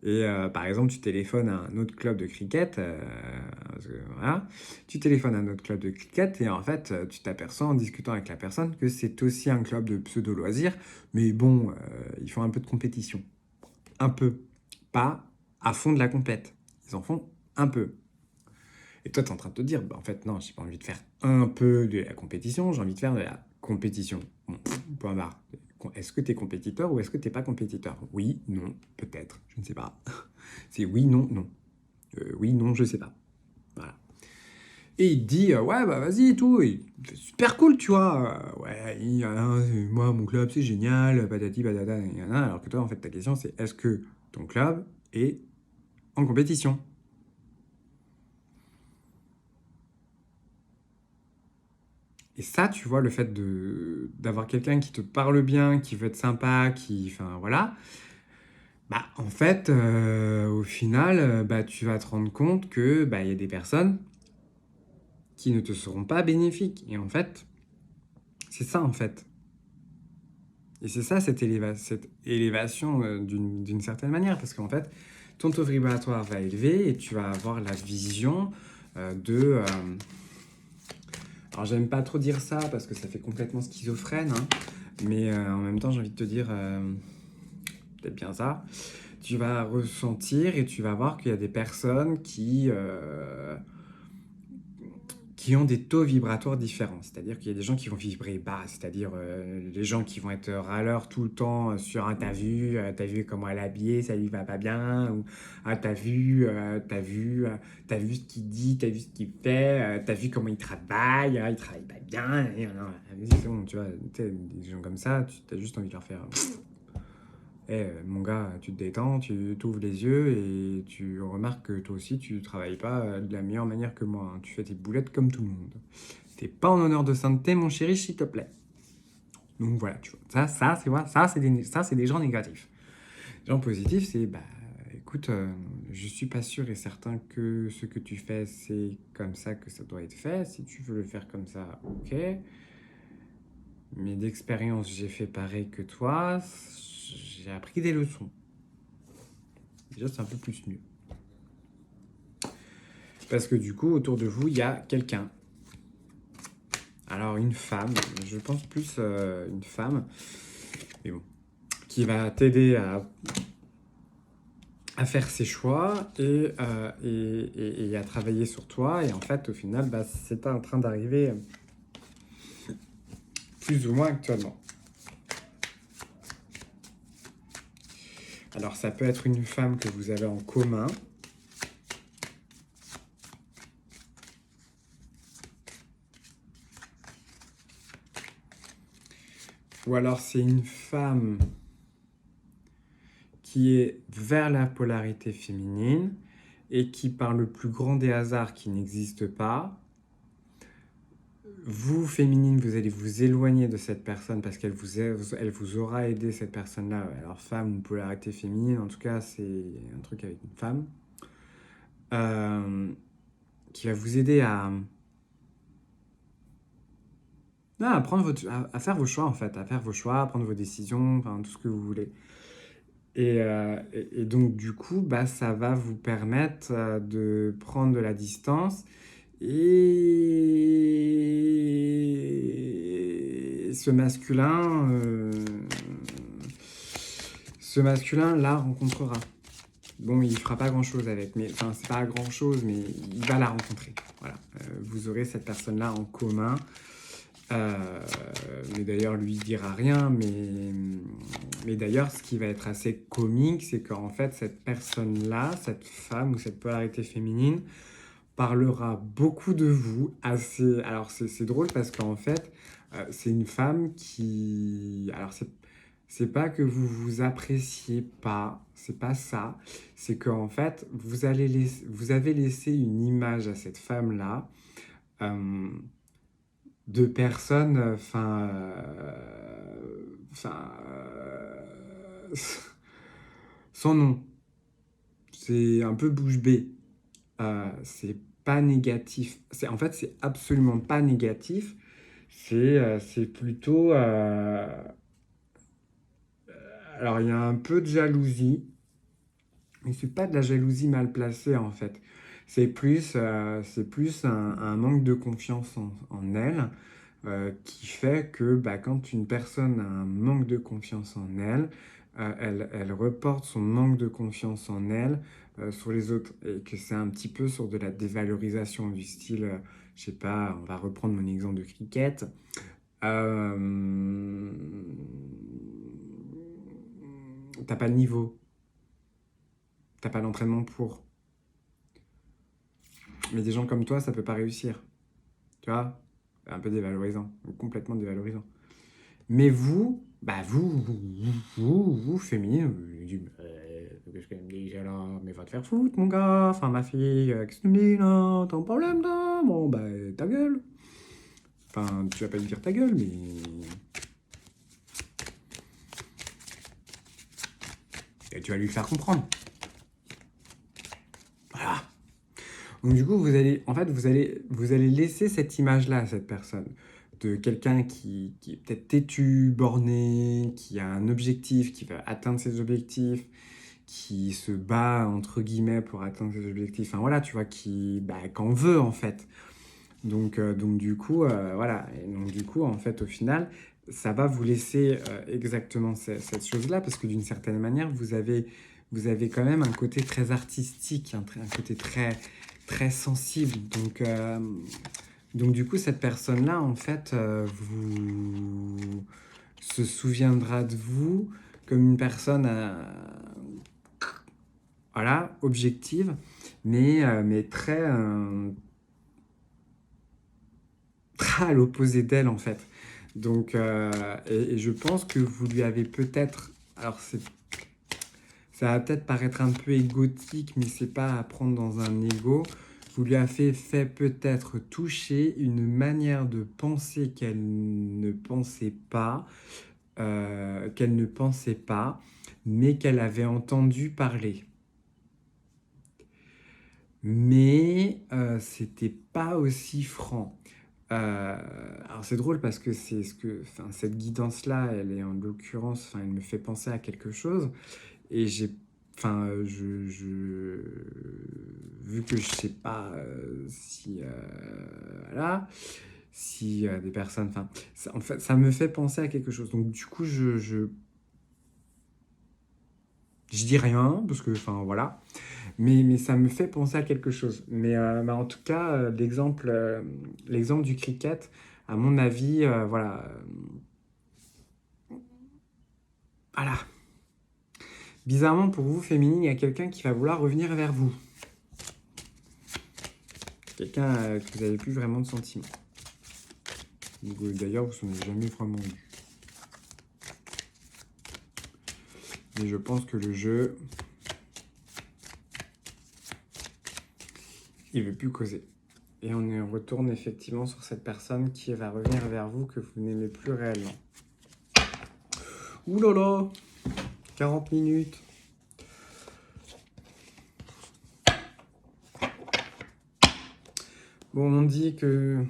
Et par exemple, tu téléphones à un autre club de cricket, parce que, voilà, tu téléphones à un autre club de cricket et en fait, tu t'aperçois en discutant avec la personne que c'est aussi un club de pseudo-loisirs, mais bon, ils font un peu de compétition. Un peu. Pas à fond de la compète. Ils en font un peu. Et toi, tu es en train de te dire, bah, en fait, non, j'ai pas envie de faire un peu de la compétition, j'ai envie de faire de la compétition. Bon, point barre. Est-ce que tu es compétiteur ou est-ce que tu n'es pas compétiteur? Oui, non, peut-être, je ne sais pas. C'est oui, non, non. Oui, non, je sais pas. Voilà. Et il te dit, ouais, bah vas-y et tout. Et c'est super cool, tu vois. Ouais, moi, mon club, c'est génial, patati patata, nanana. Alors que toi, en fait, ta question, c'est est-ce que ton club est en compétition? Et ça, tu vois, le fait d'avoir quelqu'un qui te parle bien, qui veut être sympa, enfin voilà, bah en fait, au final, bah tu vas te rendre compte que bah il y a des personnes qui ne te seront pas bénéfiques. Et en fait, c'est ça en fait. Et c'est ça cette élévation d'une certaine manière, parce qu'en fait, ton taux vibratoire va élever et tu vas avoir la vision de. Alors j'aime pas trop dire ça parce que ça fait complètement schizophrène, hein, mais en même temps j'ai envie de te dire peut-être bien ça. Tu vas ressentir et tu vas voir qu'il y a des personnes qui ont des taux vibratoires différents. C'est-à-dire qu'il y a des gens qui vont vibrer bas, c'est-à-dire les gens qui vont être râleurs tout le temps sur un t'as vu comment elle est habillée, ça lui va pas bien, ou ah t'as vu ce qu'il dit, t'as vu ce qu'il fait, t'as vu comment il travaille pas bien, et, non, c'est bon, tu vois, des gens comme ça, tu as juste envie de leur faire mon gars, tu te détends, tu t'ouvres les yeux et tu remarques que toi aussi, tu travailles pas de la meilleure manière que moi, hein. Tu fais tes boulettes comme tout le monde. T'es pas en honneur de sainteté, mon chéri, s'il te plaît. Donc voilà, tu vois. Ça, c'est des gens négatifs. Les gens positifs, c'est, bah, écoute, je suis pas sûr et certain que ce que tu fais, c'est comme ça que ça doit être fait. Si tu veux le faire comme ça, ok. Mais d'expérience, j'ai fait pareil que toi. J'ai appris des leçons. Déjà, c'est un peu plus mieux. Parce que du coup, autour de vous, il y a quelqu'un. Alors une femme, je pense plus une femme, mais bon, qui va t'aider à faire ses choix et à travailler sur toi. Et en fait, au final, bah, c'est en train d'arriver plus ou moins actuellement. Alors ça peut être une femme que vous avez en commun. Ou alors c'est une femme qui est vers la polarité féminine et qui, par le plus grand des hasards qui n'existe pas, vous, féminine, vous allez vous éloigner de cette personne parce elle vous aura aidé, cette personne-là. Alors, femme ou polarité féminine, en tout cas, c'est un truc avec une femme, euh, qui va vous aider à prendre à faire vos choix, en fait, à faire vos choix, à prendre vos décisions, enfin, tout ce que vous voulez. Et donc, du coup, bah, ça va vous permettre de prendre de la distance. Et ce masculin la rencontrera. Bon, il fera pas grand-chose avec, mais enfin, c'est pas grand-chose, mais il va la rencontrer. Voilà, vous aurez cette personne-là en commun. Mais d'ailleurs, lui dira rien. Mais d'ailleurs, ce qui va être assez comique, c'est qu'en fait, cette personne-là, cette femme ou cette polarité féminine, parlera beaucoup de vous. Alors, c'est drôle parce qu'en fait, c'est une femme qui. Alors, c'est pas que vous vous appréciez pas, c'est pas ça. C'est qu'en fait, vous avez laissé une image à cette femme-là. euh, de personnes, sans nom. C'est un peu bouche bée. C'est pas négatif. En fait, c'est absolument pas négatif. C'est plutôt. Alors, il y a un peu de jalousie, mais c'est pas de la jalousie mal placée en fait. C'est plus un manque de confiance en elle qui fait que bah, quand une personne a un manque de confiance en elle, elle reporte son manque de confiance en elle sur les autres et que c'est un petit peu sur de la dévalorisation du style, je sais pas, on va reprendre mon exemple de cricket. Euh, T'as pas le niveau, t'as pas l'entraînement pour. Mais des gens comme toi, ça peut pas réussir. Tu vois? Un peu dévalorisant, complètement dévalorisant. Mais vous, bah vous, féminine, vous lui dites, qu'est-ce qu'elle me dit là? Mais va te faire foutre, mon gars. Enfin, ma fille, qu'est-ce que tu me dis là? T'as un problème là? Bon, bah, ta gueule. Enfin, tu vas pas lui dire ta gueule, mais. Et tu vas lui faire comprendre. Voilà. Donc, du coup, vous allez laisser cette image-là à cette personne. De quelqu'un qui est peut-être têtu, borné, qui a un objectif, qui va atteindre ses objectifs, qui se bat entre guillemets pour atteindre ses objectifs. Enfin voilà, tu vois, qu'en veut en fait. Donc du coup, voilà. Et donc du coup, en fait, au final, ça va vous laisser exactement cette chose-là, parce que d'une certaine manière, vous avez quand même un côté très artistique, un côté très, très sensible. Donc du coup, cette personne-là, en fait, vous se souviendra de vous comme une personne voilà, objective, mais très, très à l'opposé d'elle en fait. Et je pense que vous lui avez peut-être, ça va peut-être paraître un peu égotique, mais c'est pas à prendre dans un ego. Vous lui avez fait peut-être toucher une manière de penser qu'elle ne pensait pas, mais qu'elle avait entendu parler. Mais c'était pas aussi franc. Alors c'est drôle parce que enfin, cette guidance-là, elle est en l'occurrence, enfin, elle me fait penser à quelque chose. Et enfin, vu que je sais pas si, voilà, si des personnes... Enfin, en fait, ça me fait penser à quelque chose. Donc du coup, je dis rien, parce que, enfin, voilà. Mais ça me fait penser à quelque chose. Mais en tout cas, l'exemple du cricket, à mon avis, voilà. Voilà. Bizarrement, pour vous, féminine, il y a quelqu'un qui va vouloir revenir vers vous. Quelqu'un que vous n'avez plus vraiment de sentiments. D'ailleurs, vous n'en avez jamais vraiment eu. Mais je pense que le jeu, il veut plus causer. Et on retourne effectivement sur cette personne qui va revenir vers vous que vous n'aimez plus réellement. Ouh là là, 40 minutes. Bon, on dit que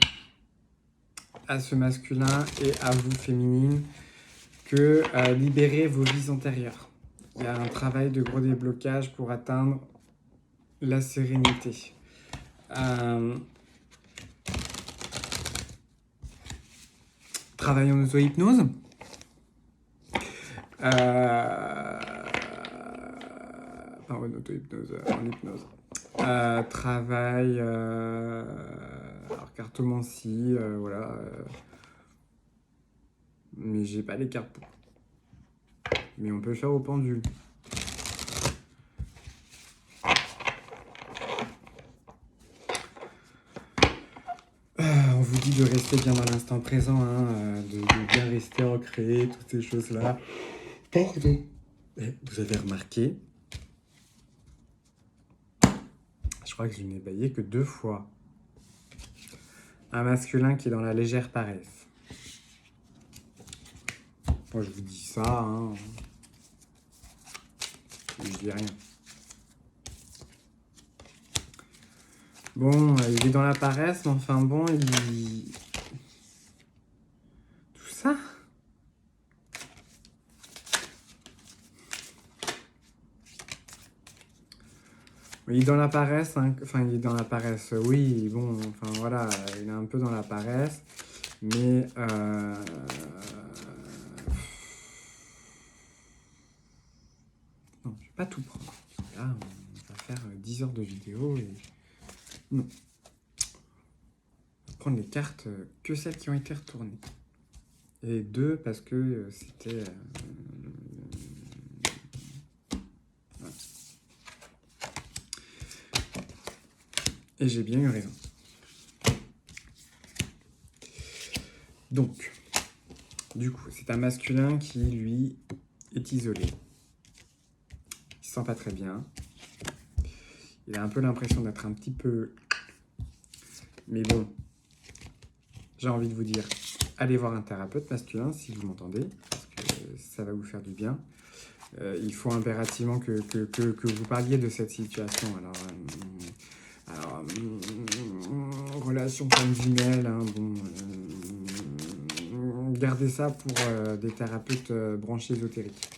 à ce masculin et à vous féminine, que libérez vos vies antérieures. Il y a un travail de gros déblocage pour atteindre la sérénité. Travail en auto-hypnose. En auto-hypnose, en hypnose. Travail, alors cartomancie, voilà. Mais j'ai pas les cartes pour. Mais on peut le faire au pendule. On vous dit de rester bien dans l'instant présent, hein, de bien rester ancré, toutes ces choses-là. Pardon. Vous avez remarqué, je crois que je n'ai baillé que 2 fois. Un masculin qui est dans la légère paresse. Moi, je vous dis ça, hein. Je dis rien. Bon, il est dans la paresse, mais enfin bon, il... Tout ça. Il est dans la paresse, hein. Enfin, il est dans la paresse, oui, bon, enfin voilà, il est un peu dans la paresse, mais... Non, je vais pas tout prendre. Là, on va faire 10 heures de vidéo et... Non. On va prendre les cartes que celles qui ont été retournées. Et 2 parce que c'était... Voilà. Et j'ai bien eu raison. Donc, du coup, c'est un masculin qui, lui, est isolé. Il se sent pas très bien. Il a un peu l'impression d'être un petit peu... Mais bon, j'ai envie de vous dire, allez voir un thérapeute masculin si vous m'entendez, parce que ça va vous faire du bien. Il faut impérativement que vous parliez de cette situation. Alors, relation conjugale, hein, bon, gardez ça pour des thérapeutes branchés ésotériques.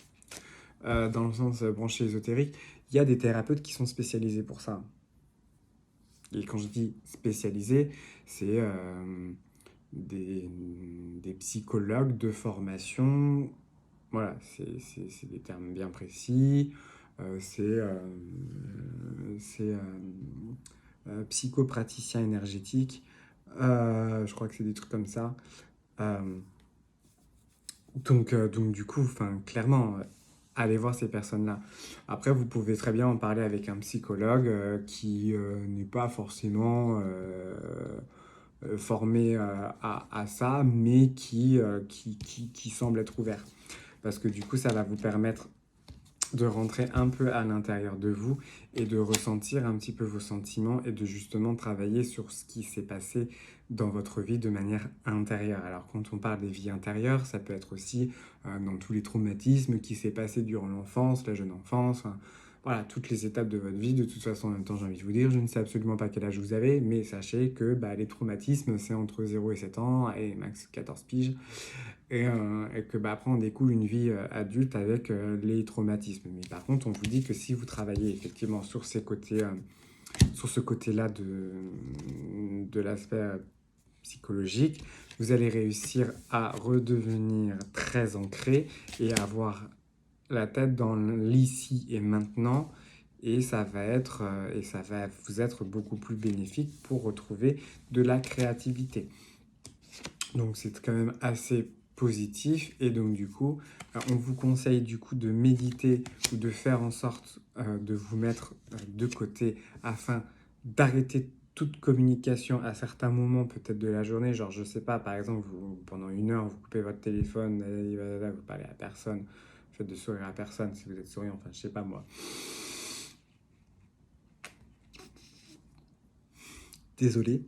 Dans le sens branché ésotérique, il y a des thérapeutes qui sont spécialisés pour ça. Et quand je dis spécialisés, c'est des psychologues de formation. Voilà, c'est des termes bien précis. C'est psychopraticien énergétique. Je crois que c'est des trucs comme ça. Donc du coup, clairement, allez voir ces personnes-là. Après, vous pouvez très bien en parler avec un psychologue qui n'est pas forcément formé à ça, mais qui semble être ouvert. Parce que du coup, ça va vous permettre de rentrer un peu à l'intérieur de vous et de ressentir un petit peu vos sentiments et de justement travailler sur ce qui s'est passé dans votre vie de manière intérieure. Alors quand on parle des vies intérieures, ça peut être aussi dans tous les traumatismes qui s'est passé durant l'enfance, la jeune enfance, voilà, toutes les étapes de votre vie. De toute façon, en même temps, j'ai envie de vous dire, je ne sais absolument pas quel âge vous avez, mais sachez que les traumatismes, c'est entre 0 et 7 ans et max 14 piges. Et que après on découle une vie adulte avec les traumatismes. Mais par contre, on vous dit que si vous travaillez effectivement sur ces côtés, sur ce côté-là de l'aspect psychologique, vous allez réussir à redevenir très ancré et avoir la tête dans l'ici et maintenant. Et ça va vous être beaucoup plus bénéfique pour retrouver de la créativité. Donc c'est quand même assez positif et donc du coup on vous conseille du coup de méditer ou de faire en sorte de vous mettre de côté afin d'arrêter toute communication à certains moments peut-être de la journée, genre je sais pas, par exemple pendant 1 heure vous coupez votre téléphone, vous parlez à personne, faites de sourire à personne si vous êtes souriant, enfin je sais pas moi. Désolé.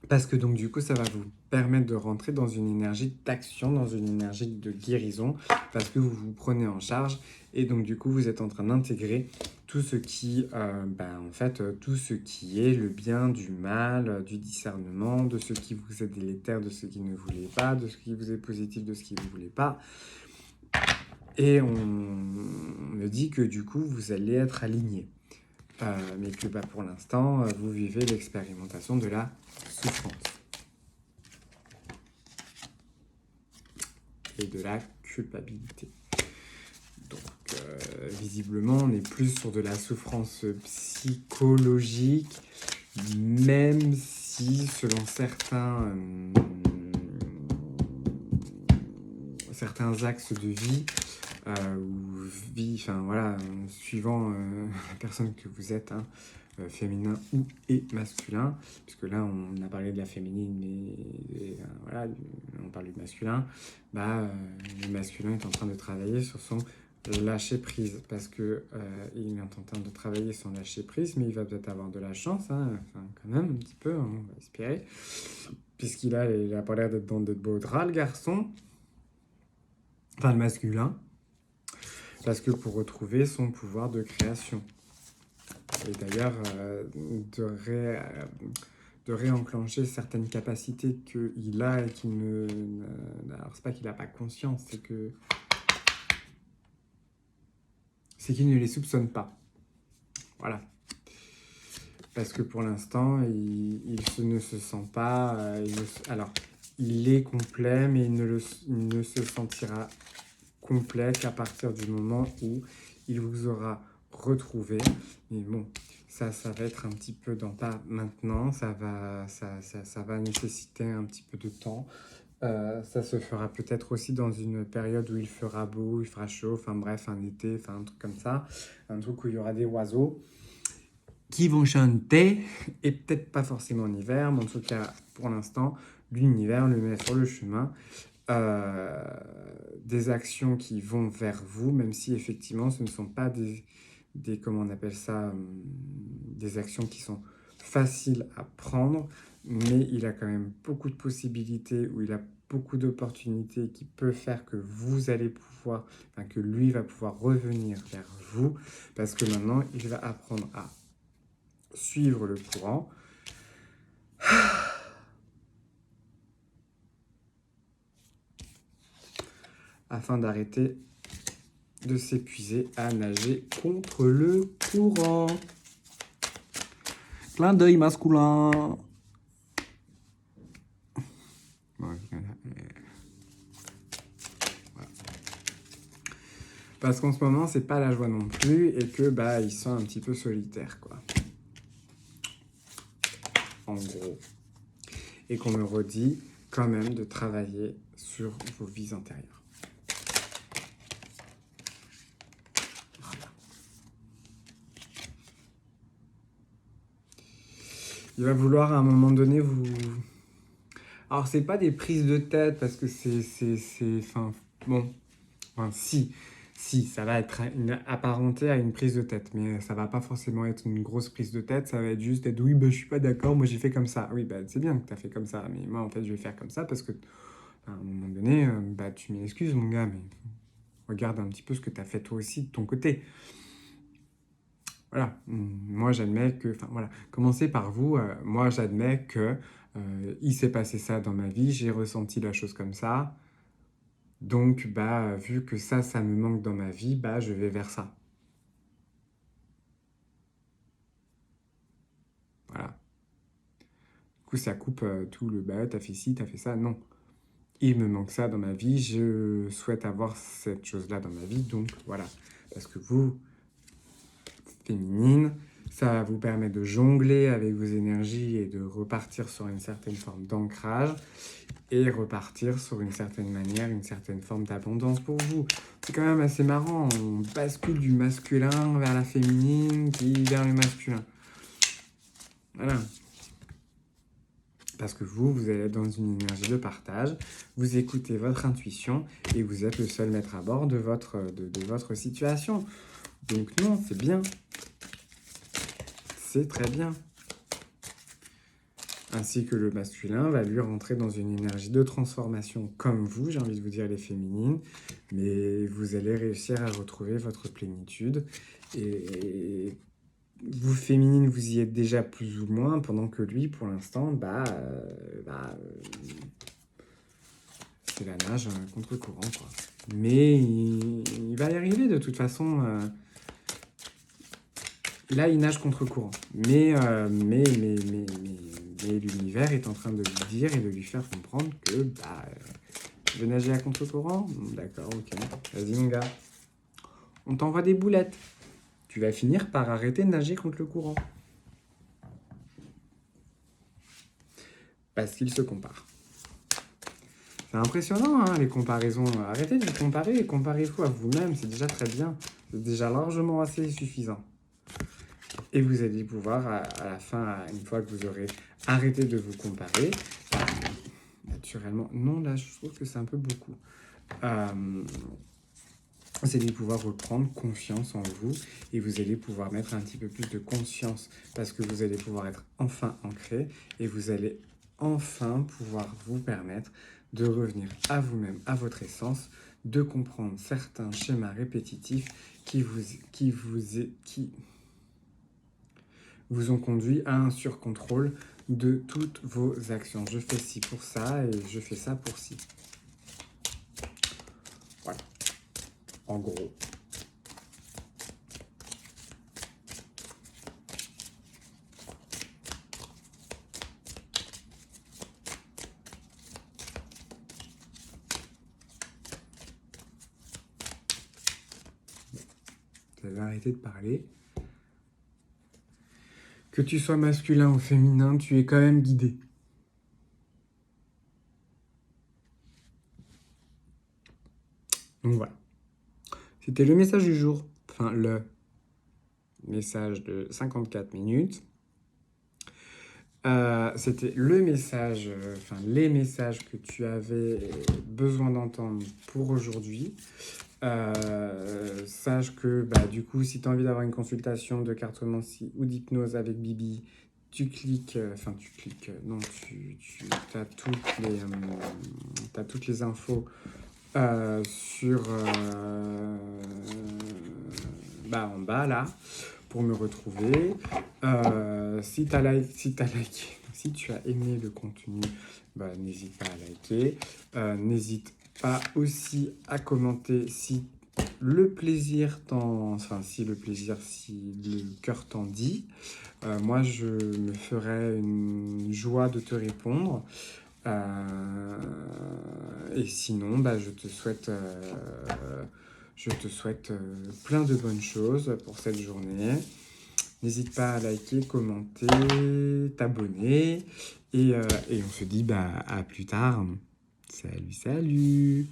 Parce que donc du coup, ça va vous permettre de rentrer dans une énergie d'action, dans une énergie de guérison, parce que vous vous prenez en charge et donc du coup, vous êtes en train d'intégrer tout ce qui, tout ce qui est le bien, du mal, du discernement, de ce qui vous est délétère, de ce qui ne voulait pas, de ce qui vous est positif, de ce qui ne voulait pas. Et on me dit que du coup, vous allez être aligné. Mais que pour l'instant, vous vivez l'expérimentation de la souffrance et de la culpabilité. Donc, visiblement, on est plus sur de la souffrance psychologique, même si, selon certains axes de vie, suivant la personne que vous êtes, féminin ou et masculin, puisque là on a parlé de la féminine, mais on parle du masculin, le masculin est en train de travailler sur son lâcher prise, parce que il est en train de travailler son lâcher prise, mais il va peut-être avoir de la chance, quand même un petit peu, on va espérer, puisqu'il a pas l'air d'être dans de beaux draps, le garçon, enfin le masculin, parce que pour retrouver son pouvoir de création. Et d'ailleurs, de réenclencher certaines capacités qu'il a et qu'il ne... Alors, c'est pas qu'il n'a pas conscience, c'est qu'il ne les soupçonne pas. Voilà. Parce que pour l'instant, il ne se sent pas... alors, il est complet, mais il ne se sentira complet qu'à partir du moment où il vous aura retrouvé. Mais bon, ça va être un petit peu pas maintenant, ça va nécessiter un petit peu de temps. Ça se fera peut-être aussi dans une période où il fera beau, il fera chaud, enfin bref, un été, enfin un truc comme ça, un truc où il y aura des oiseaux qui vont chanter, et peut-être pas forcément en hiver, mais en tout cas, pour l'instant, l'univers le met sur le chemin. Des actions qui vont vers vous, même si effectivement ce ne sont pas comment on appelle ça, des actions qui sont faciles à prendre, mais il a quand même beaucoup de possibilités, où il a beaucoup d'opportunités qui peuvent faire que vous allez pouvoir, que lui va pouvoir revenir vers vous, parce que maintenant il va apprendre à suivre le courant. Afin d'arrêter de s'épuiser à nager contre le courant. Clin d'œil masculin. Voilà. Parce qu'en ce moment, c'est pas la joie non plus et que il se sent un petit peu solitaire, quoi. En gros. Et qu'on me redit quand même de travailler sur vos vies intérieures. Il va vouloir à un moment donné vous... Alors, c'est pas des prises de tête parce que si, ça va être apparenté à une prise de tête, mais ça va pas forcément être une grosse prise de tête, ça va être juste être oui, je suis pas d'accord, moi j'ai fait comme ça. Oui, c'est bien que tu as fait comme ça, mais moi en fait je vais faire comme ça parce que à un moment donné, tu m'excuses mon gars, mais regarde un petit peu ce que tu as fait toi aussi de ton côté. Voilà, moi j'admets que, commencez par vous, moi j'admets que il s'est passé ça dans ma vie, j'ai ressenti la chose comme ça, donc vu que ça me manque dans ma vie, je vais vers ça. Voilà. Du coup, ça coupe tout le bah, t'as fait ci, t'as fait ça. Non. Il me manque ça dans ma vie. Je souhaite avoir cette chose-là dans ma vie. Donc, voilà. Parce que vous, féminine, ça va vous permettre de jongler avec vos énergies et de repartir sur une certaine forme d'ancrage et repartir sur une certaine manière, une certaine forme d'abondance pour vous. C'est quand même assez marrant. On bascule du masculin vers la féminine qui vers le masculin. Voilà. Parce que vous allez être dans une énergie de partage, vous écoutez votre intuition et vous êtes le seul maître à bord de votre situation. Donc non, c'est bien. C'est très bien. Ainsi que le masculin va lui rentrer dans une énergie de transformation comme vous, j'ai envie de vous dire les féminines, mais vous allez réussir à retrouver votre plénitude. Et vous, féminines, vous y êtes déjà plus ou moins, pendant que lui, pour l'instant, c'est la nage contre courant, quoi. Mais il va y arriver de toute façon. Là, il nage contre courant. Mais l'univers est en train de lui dire et de lui faire comprendre que tu veux nager à contre courant. D'accord, ok. Vas-y, mon gars. On t'envoie des boulettes. Tu vas finir par arrêter de nager contre le courant. Parce qu'il se compare. C'est impressionnant, hein, les comparaisons. Arrêtez de vous comparer et comparez-vous à vous-même. C'est déjà très bien. C'est déjà largement assez suffisant. Et vous allez pouvoir, à la fin, une fois que vous aurez arrêté de vous comparer, naturellement, non, là, je trouve que c'est un peu beaucoup. Vous allez pouvoir reprendre confiance en vous et vous allez pouvoir mettre un petit peu plus de conscience parce que vous allez pouvoir être enfin ancré et vous allez enfin pouvoir vous permettre de revenir à vous-même, à votre essence, de comprendre certains schémas répétitifs qui vous ont conduit à un surcontrôle de toutes vos actions. Je fais ci pour ça et je fais ça pour ci. Voilà. En gros. Vous avez arrêté de parler. Que tu sois masculin ou féminin, tu es quand même guidé. Donc voilà. C'était le message du jour. Enfin, le message de 54 minutes. C'était le message, les messages que tu avais besoin d'entendre pour aujourd'hui. Sache que du coup, si tu as envie d'avoir une consultation de cartomancie ou d'hypnose avec Bibi, tu cliques, non, tu as toutes les infos sur en bas là pour me retrouver. Si tu as liké, si tu as aimé le contenu, n'hésite pas à liker. N'hésite pas aussi à commenter si le cœur t'en dit. Moi, je me ferai une joie de te répondre. Et sinon, je te souhaite plein de bonnes choses pour cette journée. N'hésite pas à liker, commenter, t'abonner. Et on se dit à plus tard. Salut, salut!